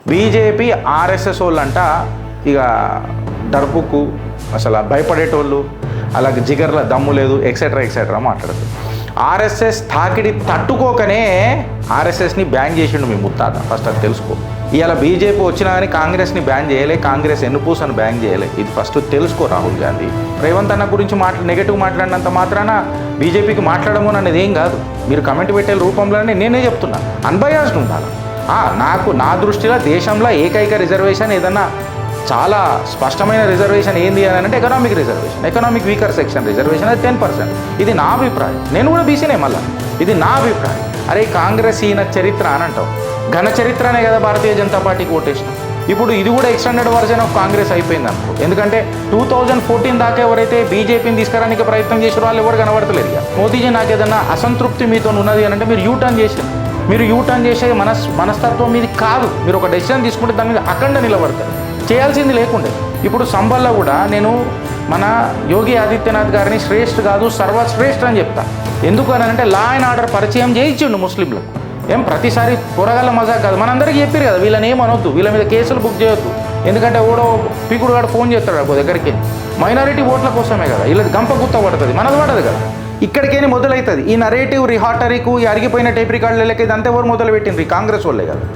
BJP RSS వాళ్ళంట ఇక డర్పుకు అసలు భయపడేటోళ్ళు, అలాగే జిగర్ల దమ్ము లేదు, ఎక్సెట్రా మాట్లాడుతుంది. ఆర్ఎస్ఎస్ తాకిడి తట్టుకోకనే ఆర్ఎస్ఎస్ని బ్యాన్ చేసిండు మీ ముత్తాత. ఫస్ట్ అది తెలుసుకో. ఇవాళ బీజేపీ వచ్చినా కానీ కాంగ్రెస్ని బ్యాన్ చేయలే, కాంగ్రెస్ ఎన్నుపూసని బ్యాన్ చేయలే. ఇది ఫస్ట్ తెలుసుకో రాహుల్ గాంధీ. రేవంత్ అన్న గురించి నెగటివ్ మాట్లాడినంత మాత్రాన బీజేపీకి మాట్లాడము అనేది ఏం కాదు. మీరు కమెంట్ పెట్టే రూపంలోనే నేనే చెప్తున్నా, అన్బయాస్డ్ ఉండాలి. నా దృష్టిలో దేశంలో ఏకైక రిజర్వేషన్ ఏదన్నా చాలా స్పష్టమైన రిజర్వేషన్ ఏంది అని అంటే economic reservation, economic weaker section reservation, అది 10%. ఇది నా అభిప్రాయం. నేను కూడా బీసీనే, మళ్ళీ ఇది నా అభిప్రాయం. అరే కాంగ్రెస్ ఈయన చరిత్ర అని అంటావు, ఘన చరిత్రనే కదా భారతీయ జనతా పార్టీకి ఓటేసినాం. ఇప్పుడు ఇది కూడా ఎక్స్టెండెడ్ వర్జన్ ఆఫ్ కాంగ్రెస్ అయిపోయింది అనుకో. ఎందుకంటే 2014 దాకా ఎవరైతే బీజేపీని తీసుకురానికి ప్రయత్నం చేసిన వాళ్ళు ఎవరు కనబడతలేరు. ఇక మోదీజీ నాకు ఏదన్నా అసంతృప్తి మీతో ఉన్నది అని అంటే మీరు యూటర్న్ చేసారు. మీరు యూటర్న్ చేసే మనస్తత్వం మీది కాదు. మీరు ఒక డెసిషన్ తీసుకుంటే దాని మీద అఖండ నిలబడతారు. చేయాల్సింది లేకుండే. ఇప్పుడు సంబల్లో కూడా నేను మన యోగి ఆదిత్యనాథ్ గారిని శ్రేష్ఠ కాదు సర్వశ్రేష్ఠ అని చెప్తా. ఎందుకు అని అంటే లా అండ్ ఆర్డర్ పరిచయం చేయించిండు ముస్లింలకు. ఏం ప్రతిసారి కూరగాయల మజాక్ కాదు, మనందరికీ చెప్పారు కదా, వీళ్ళని ఏమనొద్దు, వీళ్ళ మీద కేసులు బుక్ చేయొద్దు. ఎందుకంటే ఓడో పీకుడు గాడు ఫోన్ చేస్తాడు ఒక దగ్గరికి, మైనారిటీ ఓట్ల కోసమే కదా, వీళ్ళది గంప గుత్త పడుతుంది, మనది పడదు కదా. ఇక్కడికేనే మొదలవుతుంది ఈ నరేటివ్ రిహాటరీకు, ఈ అరిగిపోయిన టేప్ రికార్డులకి. ఇదంతా ఎవరు మొదలు పెట్టింది? కాంగ్రెస్ వాళ్ళే కదా.